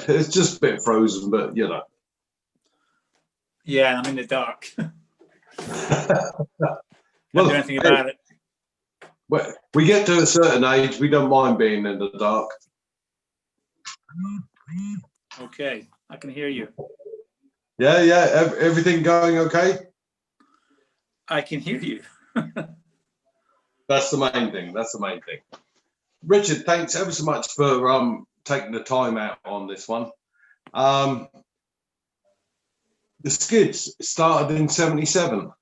it's just a bit frozen, but you know. Yeah, I'm in the dark. Well, do anything about it. Well, we get to a certain age, we don't mind being in the dark. Okay, I can hear you. Yeah, yeah. Everything going okay? I can hear you. That's the main thing. That's the main thing. Richard, thanks ever so much for taking the time out on this one. The Skids started in '77.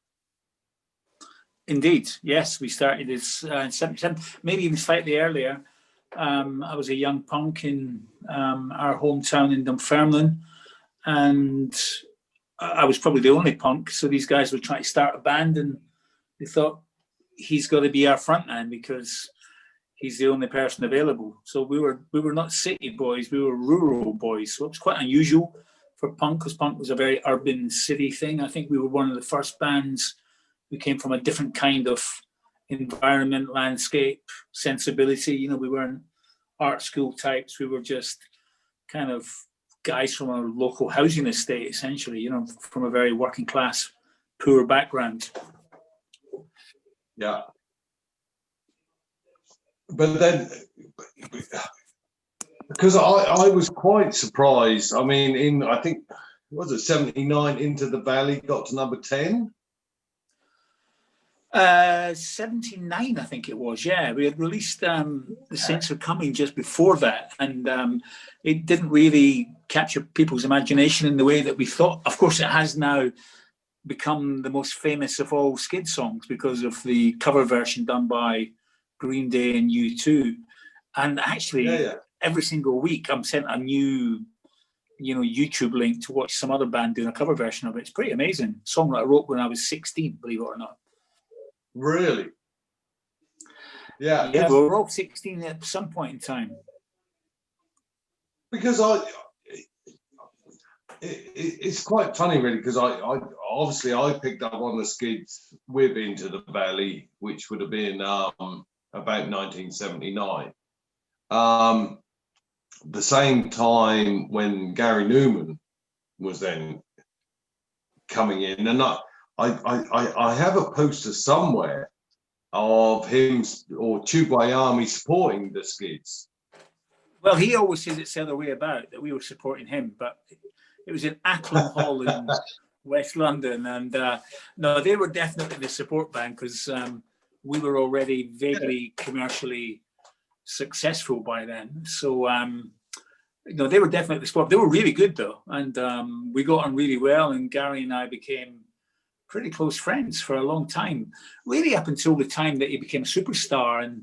Indeed, yes, we started this in '77, maybe even slightly earlier. I was a young punk in our hometown in Dunfermline, and I was probably the only punk. So these guys were trying to start a band, and they thought he's got to be our frontman because he's the only person available. So we were not city boys, we were rural boys. So it was quite unusual for punk because punk was a very urban city thing. I think we were one of the first bands who came from a different kind of environment, landscape, sensibility. You know, we weren't art school types. We were just kind of guys from a local housing estate, essentially, you know, from a very working class, poor background. Yeah. But then, because I was quite surprised. I mean, I think, was it '79, Into the Valley got to number 10? 79, I think it was. Yeah, we had released The Saints Are Coming just before that, and it didn't really capture people's imagination in the way that we thought. Of course, it has now become the most famous of all Skid songs because of the cover version done by Green Day and U2. And actually, every single week I'm sent a new, you know, YouTube link to watch some other band doing a cover version of it. It's pretty amazing. A song that I wrote when I was 16, believe it or not. Really? Yeah. Yeah, we were all 16 at some point in time. Because it's quite funny, really, because I obviously I picked up on the Skids with Into the Valley, which would have been about 1979. The same time when Gary Numan was then coming in, and I have a poster somewhere of him or Tubeway Army supporting the Skids. Well, he always says it's the other way about, that we were supporting him, but it was in Acklam Hall in West London, and no, they were definitely the support band because we were already vaguely commercially successful by then. So no, they were definitely the support. They were really good though, and we got on really well, and Gary and I became pretty close friends for a long time, really up until the time that he became a superstar, and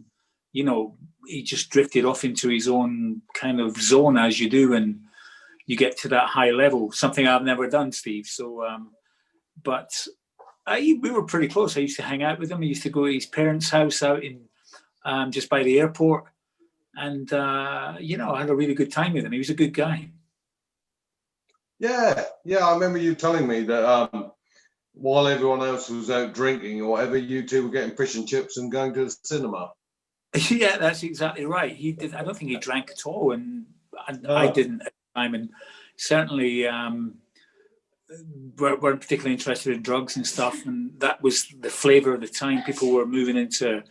you know, he just drifted off into his own kind of zone, as you do, and you get to that high level, something I've never done, Steve. So, but we were pretty close. I used to hang out with him. I used to go to his parents' house out in just by the airport, and you know, I had a really good time with him. He was a good guy. Yeah, I remember you telling me that while everyone else was out drinking or whatever, you two were getting fish and chips and going to the cinema. Yeah, that's exactly right. He did. I don't think he drank at all, and I didn't at the time, and certainly weren't particularly interested in drugs and stuff. And that was the flavour of the time. People were moving into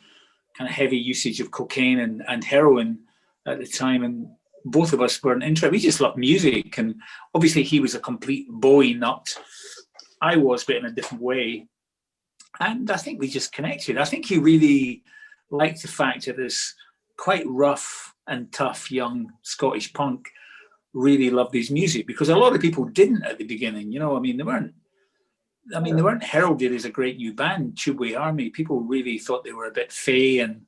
kind of heavy usage of cocaine and heroin at the time, and both of us weren't interested. We just loved music, and obviously he was a complete Bowie nut. I was, but in a different way. And I think we just connected. I think he really liked the fact that this quite rough and tough young Scottish punk really loved his music, because a lot of people didn't at the beginning. You know, I mean, they weren't heralded as a great new band, Tubeway Army. People really thought they were a bit fey and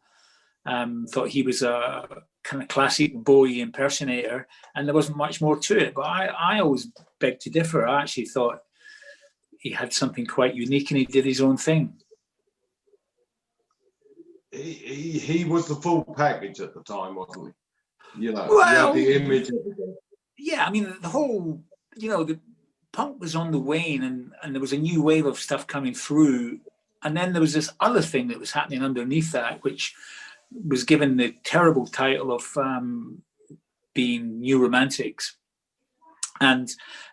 thought he was a kind of classic Bowie impersonator, and there wasn't much more to it. But I always beg to differ. I actually thought he had something quite unique, and he did his own thing. He was the full package at the time, wasn't he? You know, well, the image. Yeah, I mean, the whole, you know, the punk was on the wane, and there was a new wave of stuff coming through. And then there was this other thing that was happening underneath that, which was given the terrible title of being New Romantics. And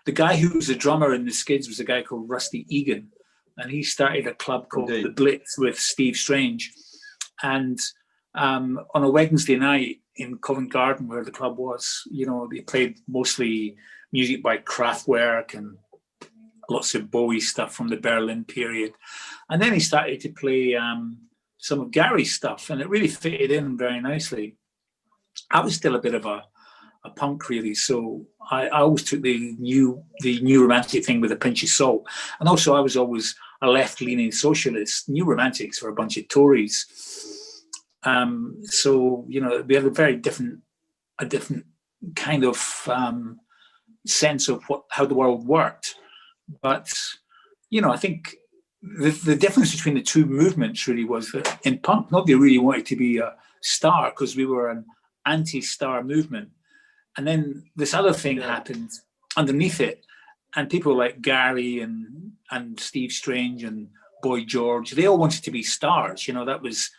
the guy who was the drummer in the Skids was a guy called Rusty Egan, and he started a club called the Blitz with Steve Strange. And on a Wednesday night in Covent Garden, where the club was, you know, they played mostly music by Kraftwerk and lots of Bowie stuff from the Berlin period. And then he started to play some of Gary's stuff, and it really fitted in very nicely. I was still a bit of a punk, really, so I always took the new romantic thing with a pinch of salt. And also I was always a left-leaning socialist. New Romantics were a bunch of Tories. So, you know, we had a different kind of sense of how the world worked. But, you know, I think the difference between the two movements really was that in punk, nobody really wanted to be a star because we were an anti-star movement. And then this other thing happened underneath it, and people like Gary and Steve Strange and Boy George, they all wanted to be stars. You know, that was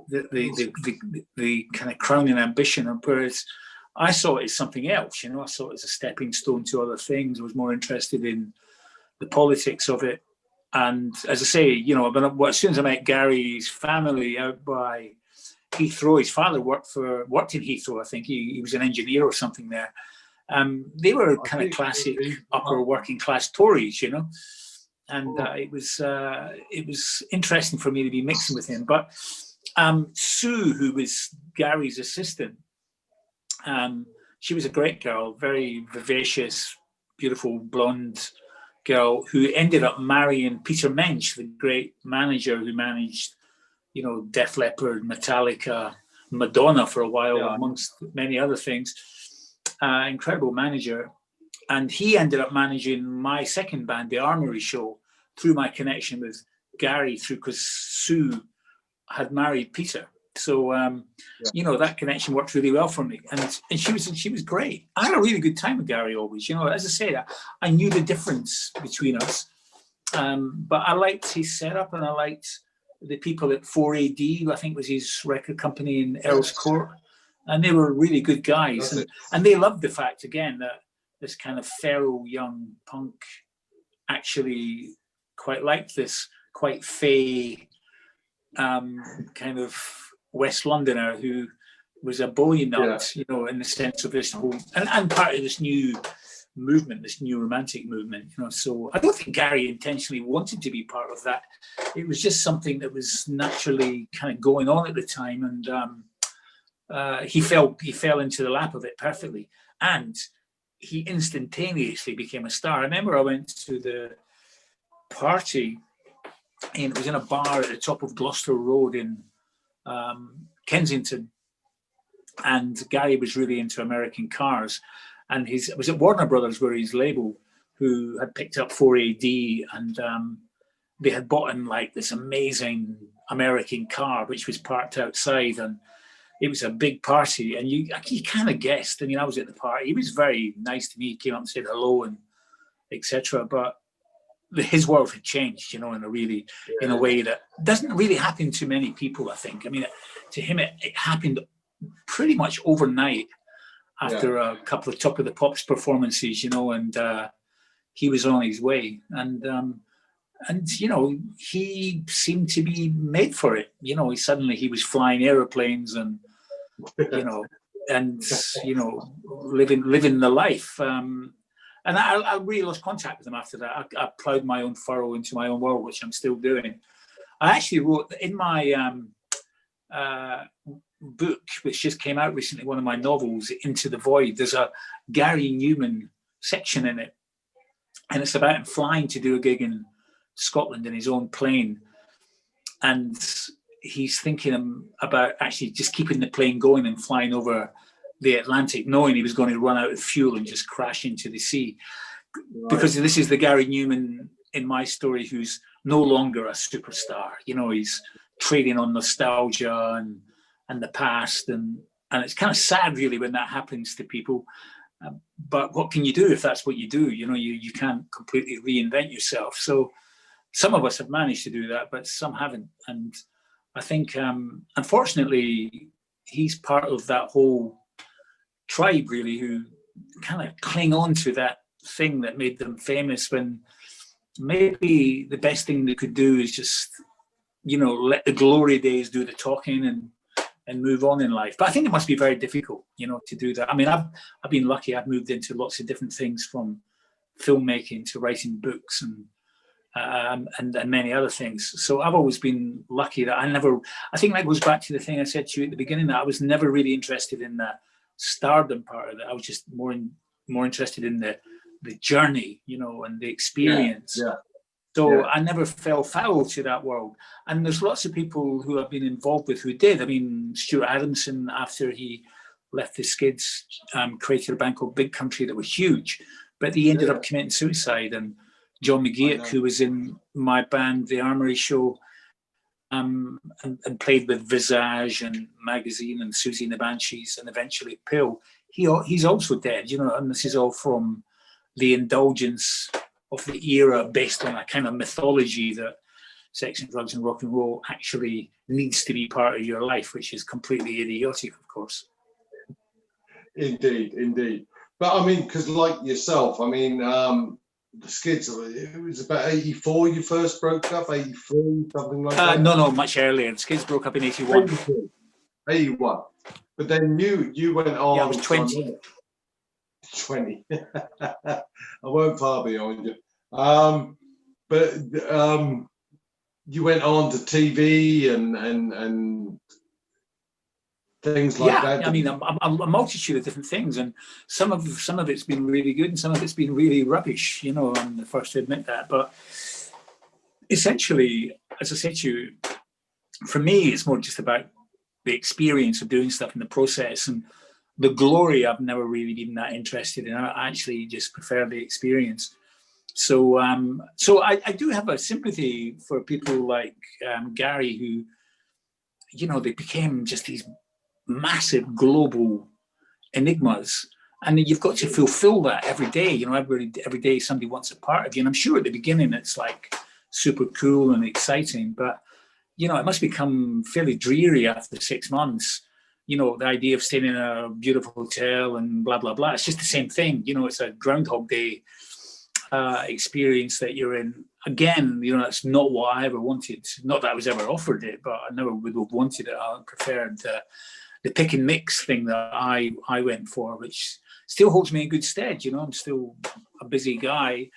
the kind of crowning ambition. And whereas I saw it as something else, you know, I saw it as a stepping stone to other things. I was more interested in the politics of it. And as I say, you know, as soon as I met Gary's family out by Heathrow, his father worked in Heathrow, I think. He was an engineer or something there. They were kind of classic upper working class Tories, you know. And it was interesting for me to be mixing with him. But Sue, who was Gary's assistant, she was a great girl, very vivacious, beautiful blonde girl who ended up marrying Peter Mensch, the great manager who managed, you know, Def Leppard, Metallica, Madonna for a while, amongst many other things. Incredible manager. And he ended up managing my second band, The Armory Show, through my connection with Gary, because Sue had married Peter. So, you know, that connection worked really well for me. And she was great. I had a really good time with Gary always. You know, as I say, I knew the difference between us. But I liked his setup, and I liked the people at 4AD, I think was his record company in Earl's Court. And they were really good guys. And they loved the fact, again, that this kind of feral young punk actually quite liked this quite fey kind of West Londoner who was a Bowie nut, you know, in the sense of this whole, and part of this new movement, this new romantic movement, you know. So I don't think Gary intentionally wanted to be part of that. It was just something that was naturally kind of going on at the time, and he fell into the lap of it perfectly, and he instantaneously became a star. I remember I went to the party, and it was in a bar at the top of Gloucester Road in Kensington, and Gary was really into American cars, and it was at Warner Brothers, where his label, who had picked up 4AD, and they had bought him like this amazing American car which was parked outside, and it was a big party, and you kind of guessed. I mean, I was at the party. He was very nice to me. He came up and said hello and etc. But his world had changed, you know, in a way that doesn't really happen to many people, I think. I mean, to him, it happened pretty much overnight after a couple of Top of the Pops performances, you know, and he was on his way. And you know, he seemed to be made for it. You know, he was flying airplanes and, you know, living the life. And I really lost contact with him after that. I plowed my own furrow into my own world, which I'm still doing. I actually wrote in my book, which just came out recently, one of my novels, Into the Void, there's a Gary Numan section in it. And it's about him flying to do a gig in Scotland in his own plane. And he's thinking about actually just keeping the plane going and flying over the Atlantic, knowing he was going to run out of fuel and just crash into the sea. Right. Because this is the Gary Numan in my story who's no longer a superstar. You know, he's trading on nostalgia and the past, and it's kind of sad really when that happens to people. But what can you do if that's what you do? You know, you can't completely reinvent yourself. So some of us have managed to do that, but some haven't. And I think, unfortunately, he's part of that whole tribe really who kind of cling on to that thing that made them famous, when maybe the best thing they could do is just, you know, let the glory days do the talking and move on in life. But I think it must be very difficult, you know, to do that. I mean, I've been lucky. I've moved into lots of different things, from filmmaking to writing books and many other things. So I've always been lucky that I think that goes back to the thing I said to you at the beginning, that I was never really interested in the stardom part of it. I was just more interested in the journey, you know, and the experience. Yeah. So I never fell foul to that world. And there's lots of people who I've been involved with who did. I mean, Stuart Adamson, after he left the Skids, created a band called Big Country that was huge, but he ended up committing suicide. And John McGeoch, who was in my band, The Armory Show, and played with Visage and Magazine and Susie and the Banshees and eventually Pill, he's also dead, you know, and this is all from the indulgence of the era based on a kind of mythology that sex and drugs and rock and roll actually needs to be part of your life, which is completely idiotic, of course. Indeed. But I mean, because like yourself, I mean, the Skids, it was about 84 you first broke up, 83, something like that? No, much earlier. The Skids broke up in 81. 81. But then you went on. Yeah, I was 20. 20. I won't far behind you. But you went on to TV and things like that. Yeah, I mean, a multitude of different things, and some of it's been really good, and some of it's been really rubbish. You know, I'm the first to admit that. But essentially, as I said to you, for me, it's more just about the experience of doing stuff in the process, and the glory I've never really been that interested in. I actually just prefer the experience. So I do have a sympathy for people like Gary, who, you know, they became just these massive global enigmas, and you've got to fulfill that every day. You know, every day somebody wants a part of you, and I'm sure at the beginning it's like super cool and exciting, but you know, it must become fairly dreary after 6 months. You know, the idea of staying in a beautiful hotel and blah blah blah. It's just the same thing. You know, it's a Groundhog Day experience that you're in. Again, you know, that's not what I ever wanted. Not that I was ever offered it, but I never would have wanted it. I preferred the pick and mix thing that I went for, which still holds me in good stead. You know, I'm still a busy guy,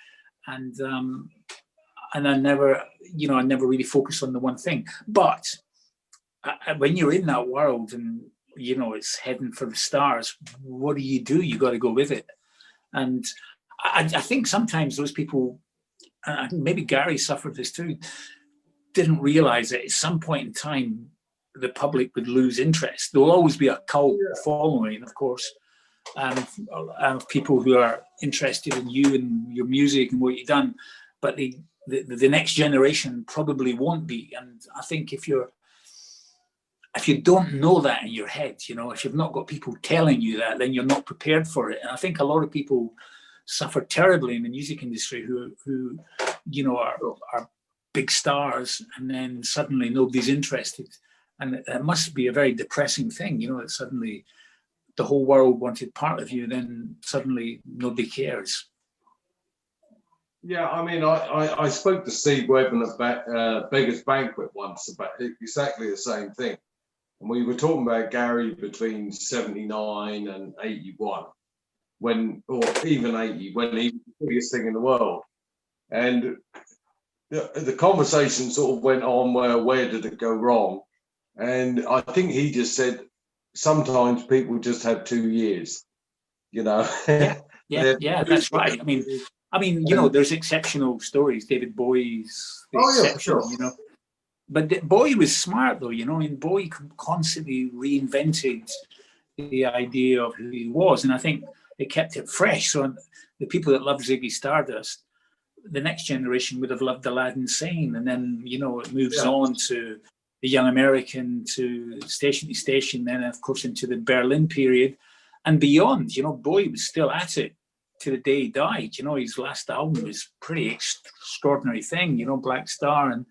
and I never really focus on the one thing. But when you're in that world and, you know, it's heading for the stars, what do? You got to go with it. And I think sometimes those people, and maybe Gary suffered this too, didn't realize that at some point in time, the public would lose interest. There will always be a cult following, of course, of people who are interested in you and your music and what you've done. But the next generation probably won't be. And I think if you don't know that in your head, you know, if you've not got people telling you that, then you're not prepared for it. And I think a lot of people suffer terribly in the music industry who you know, are big stars, and then suddenly nobody's interested. And it must be a very depressing thing, you know, that suddenly the whole world wanted part of you, then suddenly nobody cares. Yeah, I mean, I spoke to Steve Webben at Beggar's Banquet once about exactly the same thing. And we were talking about Gary between 79 and 81, or even 80, when he was the biggest thing in the world. And the conversation sort of went on where did it go wrong? And I think he just said, sometimes people just have 2 years, you know. Yeah, that's right. I mean, you know, there's exceptional stories. David Bowie's the exception, sure. You know. But Bowie was smart, though, you know. And Bowie constantly reinvented the idea of who he was, and I think it kept it fresh. So the people that love Ziggy Stardust, the next generation would have loved Aladdin Sane, and then, you know, it moves on to the Young American, to Station to Station, then of course into the Berlin period and beyond. You know, Bowie was still at it to the day he died. You know, his last album was pretty extraordinary thing, you know, Black Star. And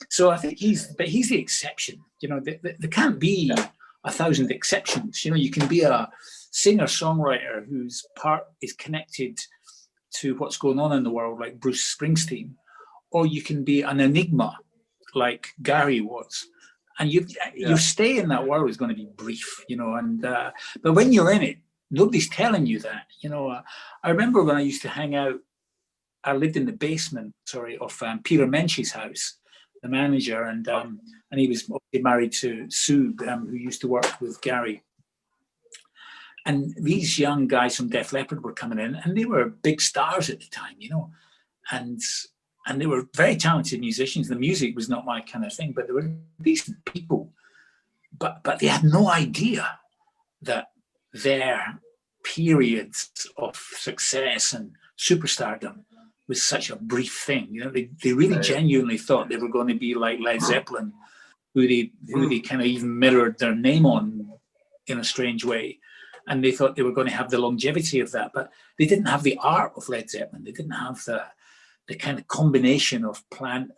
so I think he's the exception. You know, there can't be 1,000 exceptions. You know, you can be a singer-songwriter whose part is connected to what's going on in the world, like Bruce Springsteen, or you can be an enigma, like Gary was. And your stay in that world is going to be brief, and but when you're in it, nobody's telling you that. I remember when I used to hang out, I lived in the basement, of Peter Menchie's house, the manager, and he was married to Sue, who used to work with Gary. And these young guys from Def Leppard were coming in, and they were big stars at the time, and they were very talented musicians. The music was not my kind of thing, but they were decent people. But they had no idea that their periods of success and superstardom was such a brief thing. They really genuinely thought they were going to be like Led Zeppelin, who they kind of even mirrored their name on in a strange way. And they thought they were going to have the longevity of that, but they didn't have the art of Led Zeppelin. They didn't have the kind of combination of Plant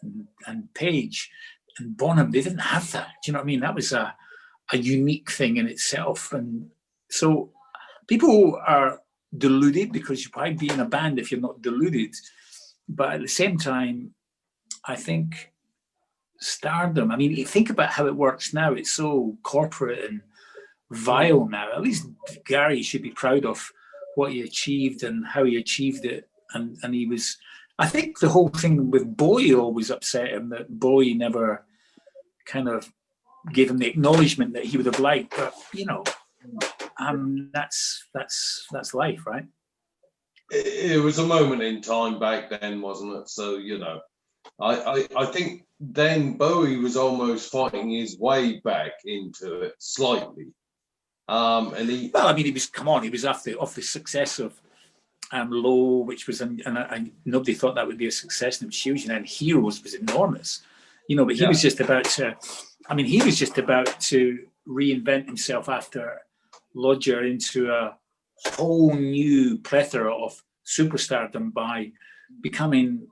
and Page and Bonham. They didn't have that. Do you know what I mean? That was a unique thing in itself. And so people are deluded, because why be in a band if you're not deluded? But at the same time, I think stardom, you think about how it works now. It's so corporate and vile now. At least Gary should be proud of what he achieved and how he achieved it. And he was, I think the whole thing with Bowie always upset him, that Bowie never kind of gave him the acknowledgement that he would have liked. But, that's life, right? It was a moment in time back then, wasn't it? So, I think then Bowie was almost fighting his way back into it slightly. And he was off the success of Low, which was, and nobody thought that would be a success, and it was huge. And then Heroes was enormous, but he was just about to, he was just about to reinvent himself after Lodger into a whole new plethora of superstardom by becoming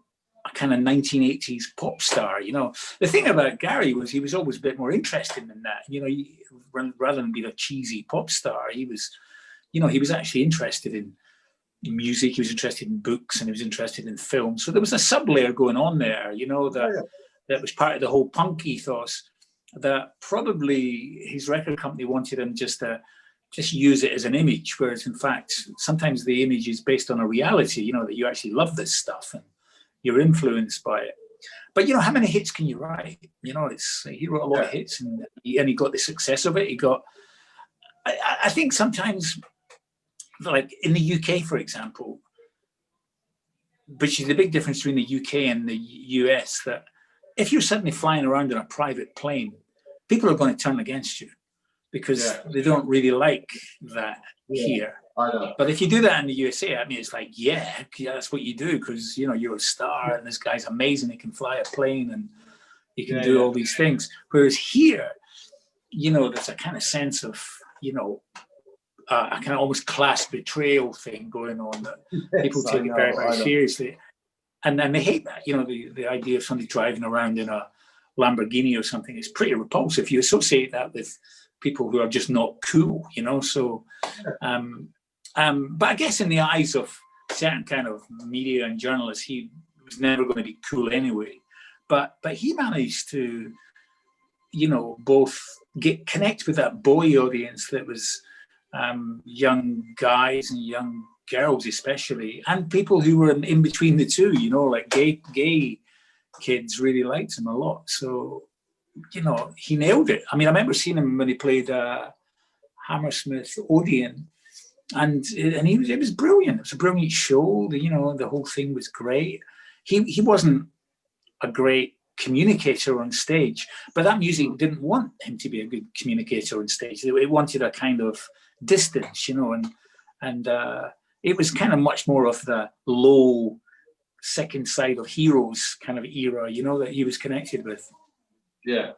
a kind of 1980s pop star. The thing about Gary was he was always a bit more interested in that. Rather than being a cheesy pop star, he was actually interested in music. He was interested in books, and he was interested in film. So there was a sub-layer going on there, that was part of the whole punk ethos, that probably his record company wanted him just to use it as an image, whereas in fact, sometimes the image is based on a reality, that you actually love this stuff and you're influenced by it. But how many hits can you write? He wrote a lot of hits, and he got the success of it. I think sometimes, like in the UK, for example, which is the big difference between the UK and the US, that if you're suddenly flying around in a private plane, people are going to turn against you, because they don't really like that here. I know. But if you do that in the USA, it's like, that's what you do, because you're a star, and this guy's amazing. He can fly a plane, and he can do all these things. Whereas here, there's a kind of sense of, a kind of almost class betrayal thing going on, that people take it very, very seriously. And then they hate that, the idea of somebody driving around in a Lamborghini or something is pretty repulsive. You associate that with people who are just not cool, so but I guess in the eyes of certain kind of media and journalists, he was never going to be cool anyway. But he managed to, both connect with that Bowie audience that was young guys and young girls especially, and people who were in between the two, like gay kids really liked him a lot. So, he nailed it. I remember seeing him when he played Hammersmith Odeon, and it was brilliant. It was a brilliant show. The whole thing was great. He wasn't a great communicator on stage, but that music didn't want him to be a good communicator on stage. It wanted a kind of distance, and it was kind of much more of the Low second side of Heroes kind of era, that he was connected with. Yeah,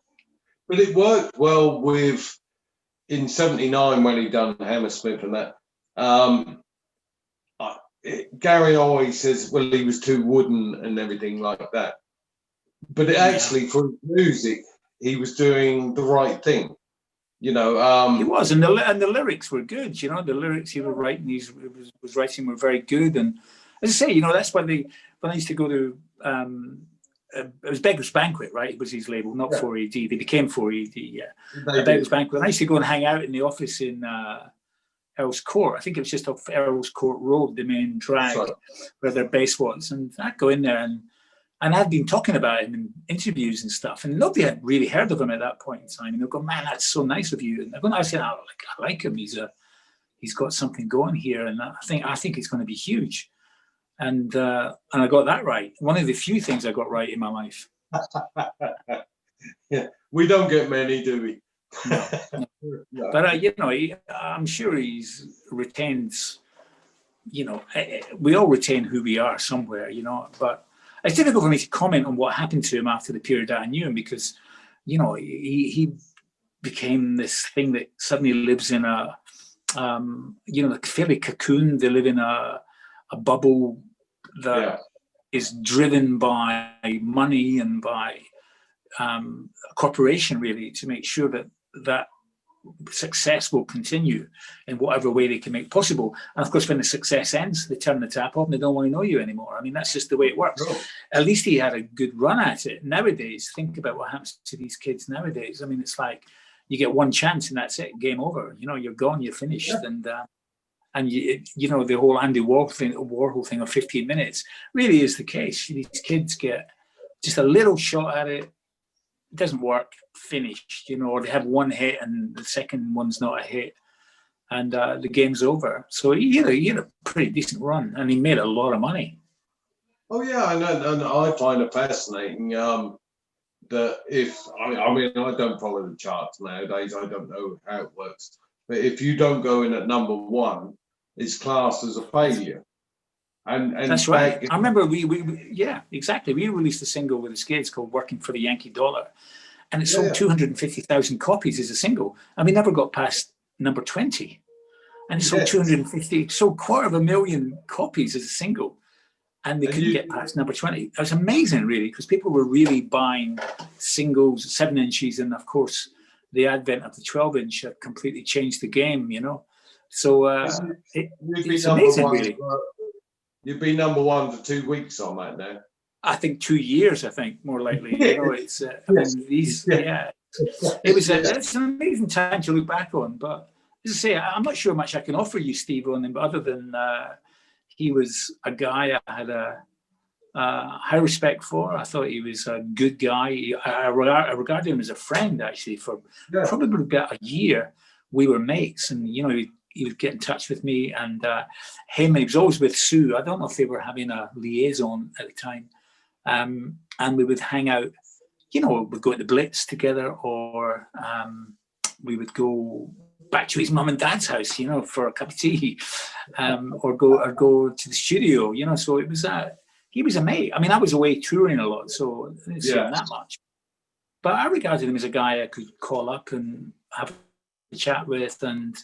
but it worked well with in '79 when he done Hammersmith and that. Gary always says, well, he was too wooden and everything like that. But actually, for music, he was doing the right thing. He was, and the lyrics were good. The lyrics he was writing, was writing were very good, and as I say, you know, that's why when I used to go to, it was Beggar's Banquet, right? It was his label, not 4AD. They became 4AD, yeah. Beggar's Banquet. And I used to go and hang out in the office in Earl's Court. I think it was just off Earl's Court Road, the main drag, where their base was. And I'd go in there, and I'd been talking about him in interviews and stuff, and nobody had really heard of him at that point in time. And they'd go, "Man, that's so nice of you." And they're going, "I said, I like him. He's got something going here, and I think it's going to be huge." And I got that right. One of the few things I got right in my life. Yeah, we don't get many, do we? No. But you know, I'm sure he's retains. You know, we all retain who we are somewhere. You know, but it's difficult for me to comment on what happened to him after the period that I knew him, because, you know, he became this thing that suddenly lives in a, you know, fairly cocoon. They live in a bubble that is driven by money and by a corporation, really, to make sure that success will continue in whatever way they can make possible. And of course, when the success ends, they turn the tap off and they don't want to know you anymore. I mean, that's just the way it works. At least he had a good run at it. Nowadays, think about what happens to these kids nowadays. I mean, it's like you get one chance and that's it, game over. You know, you're gone, you're finished. And you know, the whole Andy Warhol thing of 15 minutes really is the case. These kids get just a little shot at it. It doesn't work, finished, you know, or they have one hit and the second one's not a hit, and the game's over. So he had a pretty decent run, and he made a lot of money. Oh yeah, and I find it fascinating that I mean I don't follow the charts nowadays. I don't know how it works, but if you don't go in at number one, it's classed as a failure. And that's right. I remember yeah, exactly. We released a single with the Skids called "Working for the Yankee Dollar," and it sold 250,000 copies as a single, and we never got past number 20. And it sold 250, sold 250,000 copies as a single, and they couldn't get past number 20. It was amazing, really, because people were really buying singles, 7 inches, and of course, the advent of the 12-inch had completely changed the game, you know. So it's amazing, really. You've been number one for 2 weeks on that now. I think 2 years. I think more likely. You know, it's I mean, it was it's an amazing time to look back on. But as I say, I'm not sure much I can offer you, Steve, on him, but other than he was a guy I had a high respect for. I thought he was a good guy. I regarded him as a friend, actually, for probably about a year. We were mates, and you know, he would get in touch with me, and him. He was always with Sue. I don't know if they were having a liaison at the time, and we would hang out. You know, we'd go to the Blitz together, or we would go back to his mum and dad's house, you know, for a cup of tea, or go to the studio. You know, so it was he was a mate. I mean, I was away touring a lot, so I didn't see him that much. But I regarded him as a guy I could call up and have a chat with, and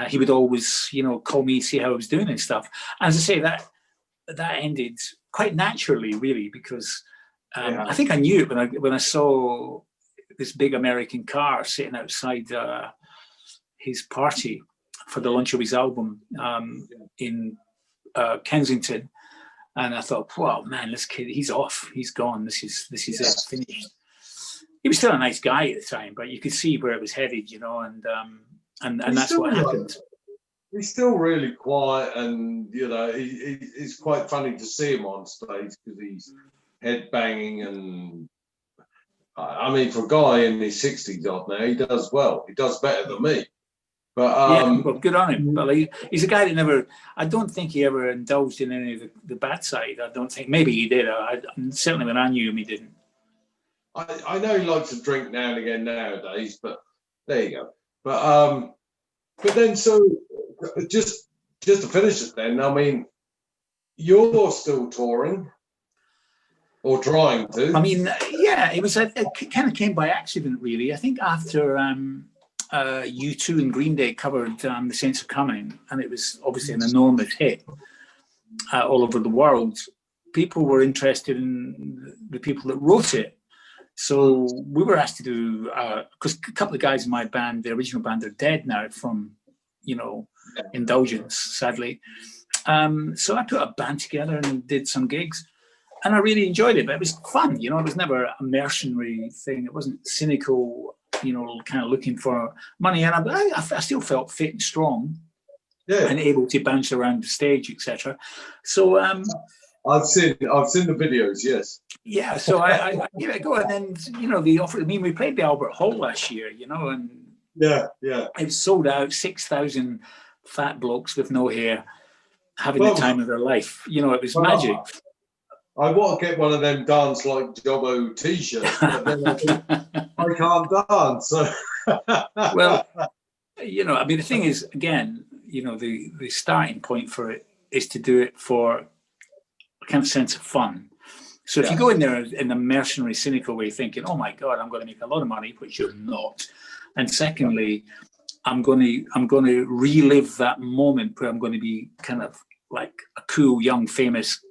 he would always, you know, call me, see how I was doing and stuff. And as I say, that ended quite naturally, really, because I think I knew it when I saw this big American car sitting outside his party for the launch of his album in Kensington. And I thought, wow, man, this kid, he's off. He's gone. This is it, finished. He was still a nice guy at the time, but you could see where it was headed, you know, and that's what happened. He's still really quiet, and, you know, it's quite funny to see him on stage because he's head banging, and I mean, for a guy in his 60s odd now, he does well. He does better than me. But well, good on him. Well, he's a guy that I don't think he ever indulged in any of the bad side. I don't think, maybe he did. Certainly when I knew him, he didn't. I know he likes to drink now and again nowadays, but there you go. But then, so just to finish it then, I mean, you're still touring or trying to. I mean, yeah, it kind of came by accident, really. I think after U2 and Green Day covered The Saints Are Coming, and it was obviously an enormous hit all over the world, people were interested in the people that wrote it. So we were asked to do, because a couple of guys in my band, the original band, are dead now from, you know, indulgence, sadly. So I put a band together and did some gigs, and I really enjoyed it. But it was fun, you know. It was never a mercenary thing. It wasn't cynical, you know, kind of looking for money. And I still felt fit and strong, and able to bounce around the stage, etc. So I've seen the videos. Yes. Yeah. So I gave it a go, and then you know they offered. I mean, we played the Albert Hall last year, you know, and it was sold out. 6,000 fat blokes with no hair having the time of their life. You know, it was magic. I want to get one of them dance like Jobbo t-shirts, but then I can't dance. So. Well, you know, I mean, the thing is, again, you know, the starting point for it is to do it for a kind of sense of fun. So if you go in there in a mercenary, cynical way, thinking, "Oh my God, I'm going to make a lot of money," which you're not, and secondly, I'm going to relive that moment where I'm going to be kind of like a cool, young, famous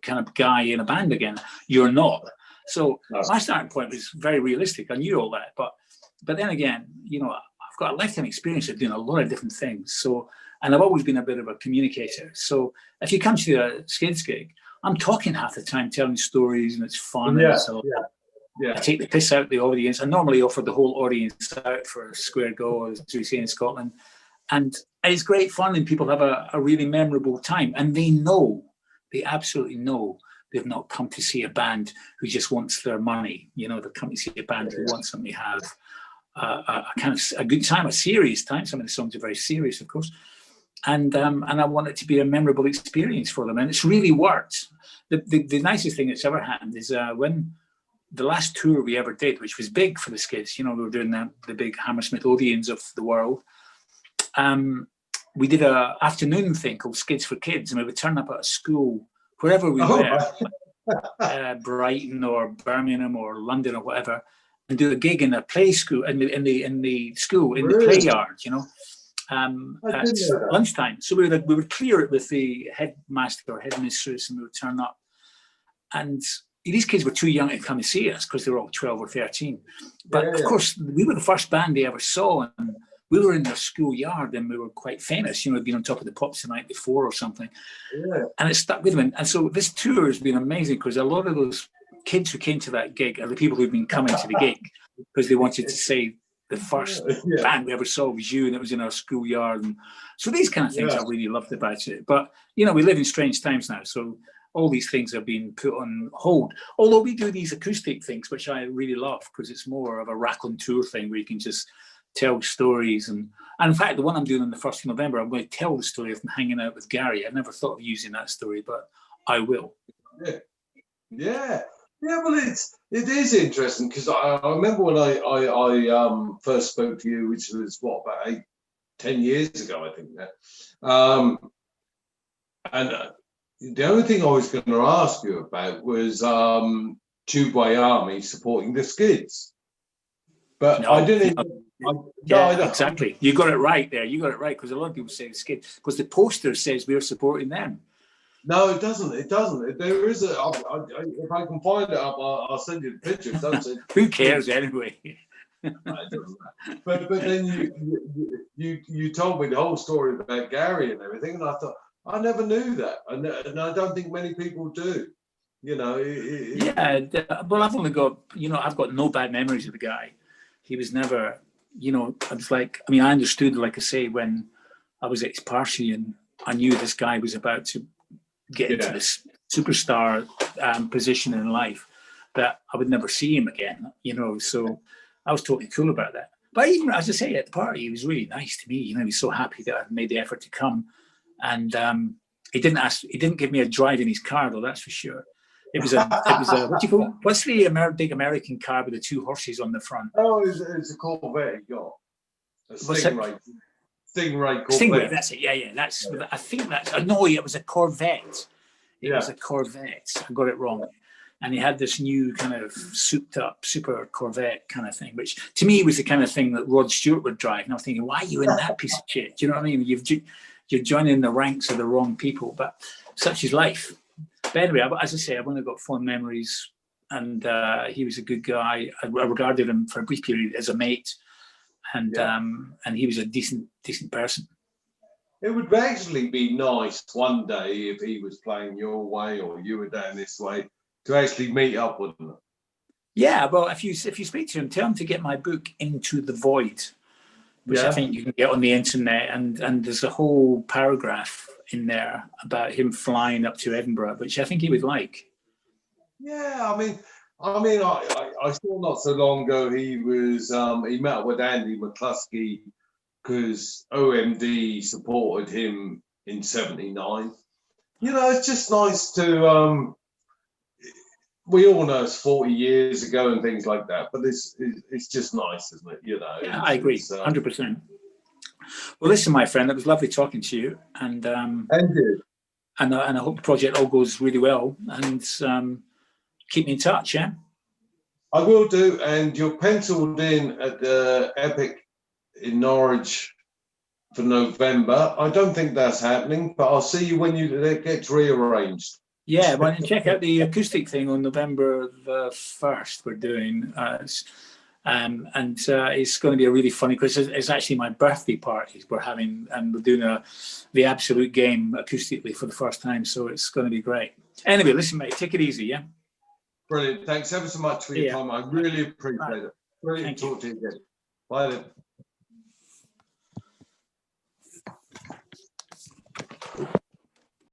kind of guy in a band again. You're not. So my starting point was very realistic. I knew all that, but then again, you know, I've got a lifetime experience of doing a lot of different things. So, and I've always been a bit of a communicator. So if you come to a Skids gig, I'm talking half the time, telling stories, and it's fun. And it's I take the piss out of the audience. I normally offer the whole audience out for a square go, as we say in Scotland. And it's great fun, and people have a really memorable time. And they absolutely know they've not come to see a band who just wants their money. You know, they've come to see a band who wants them to have a kind of a good time, a serious time. Some of the songs are very serious, of course. And I want it to be a memorable experience for them. And it's really worked. The nicest thing that's ever happened is when the last tour we ever did, which was big for the Skids, you know, we were doing the big Hammersmith Odeons of the world. We did an afternoon thing called Skids for Kids, and we would turn up at a school, wherever we were, Brighton or Birmingham or London or whatever, and do a gig in a play school, in the school, in the play yard, you know. At lunchtime. So we would clear it with the headmaster or headmistress, and we would turn up. And these kids were too young to come and see us because they were all 12 or 13. But of course, we were the first band they ever saw, and we were in their school yard, and we were quite famous. You know, we'd been on Top of the Pops the night before or something. And it stuck with them. And so this tour has been amazing because a lot of those kids who came to that gig are the people who've been coming to the gig because they wanted to say, the first band we ever saw was you, and it was in our schoolyard. And so these kind of things I really loved about it. But, you know, we live in strange times now. So all these things are being put on hold. Although we do these acoustic things, which I really love because it's more of a raconteur thing where you can just tell stories. And in fact, the one I'm doing on the 1st of November, I'm going to tell the story of hanging out with Gary. I never thought of using that story, but I will. Yeah, well, it is interesting because I remember when I first spoke to you, which was about 10 years ago, I think that. And the only thing I was going to ask you about was Tubeway Army supporting the Skids, but I didn't. Exactly. You got it right there. You got it right because a lot of people say the Skids because the poster says we're supporting them. No, it doesn't. It doesn't. There is a. If I can find it up, I'll send you the picture. It doesn't. Who cares anyway? But then you told me the whole story about Gary and everything, and I thought I never knew that, and I don't think many people do. You know. Well, I've got no bad memories of the guy. He was never, you know. I was like, I mean, I understood, like I say, when I was at his party, and I knew this guy was about to get into this superstar position in life, that I would never see him again, you know. So I was totally cool about that. But even, as I say, at the party, he was really nice to me. You know, he was so happy that I made the effort to come. And he didn't give me a drive in his car, though, that's for sure. It was a what do you call? What's the big American car with the two horses on the front? Oh, it's a Corvette. You got a Stingray. Stingray Corvette. Stingray, that's it. Yeah. I think that's. No, it was a Corvette. It was a Corvette. I got it wrong. And he had this new kind of souped up super Corvette kind of thing, which to me was the kind of thing that Rod Stewart would drive. And I was thinking, why are you in that piece of shit? Do you know what I mean? You're joining the ranks of the wrong people, but such is life. But anyway, as I say, I've only got fond memories, and he was a good guy. I regarded him for a brief period as a mate, and he was a decent person. it would actually be nice one day if he was playing your way or you were down this way to actually meet up with him. Yeah, well, if you speak to him, tell him to get my book Into the Void, which I think you can get on the internet, and there's a whole paragraph in there about him flying up to Edinburgh, which I think he would like. Yeah, I saw not so long ago he met up with Andy McCluskey because OMD supported him in '79. You know, it's just nice to we all know it's 40 years ago and things like that, but it's just nice, isn't it? You know. Yeah, I agree, 100%. Well, listen, my friend, it was lovely talking to you, and you. And I hope the project all goes really well, and keep me in touch, yeah? I will do, and you're penciled in at the Epic in Norwich for November. I don't think that's happening, but I'll see you when it gets rearranged. Yeah, well, check out the acoustic thing on November the 1st we're doing. And it's going to be a really funny, because it's actually my birthday party we're having, and we're doing the Absolute Game acoustically for the first time, so it's going to be great. Anyway, listen, mate, take it easy, yeah? Brilliant. Thanks ever so much for your time. I really appreciate it. Brilliant to talk to you again. Bye then.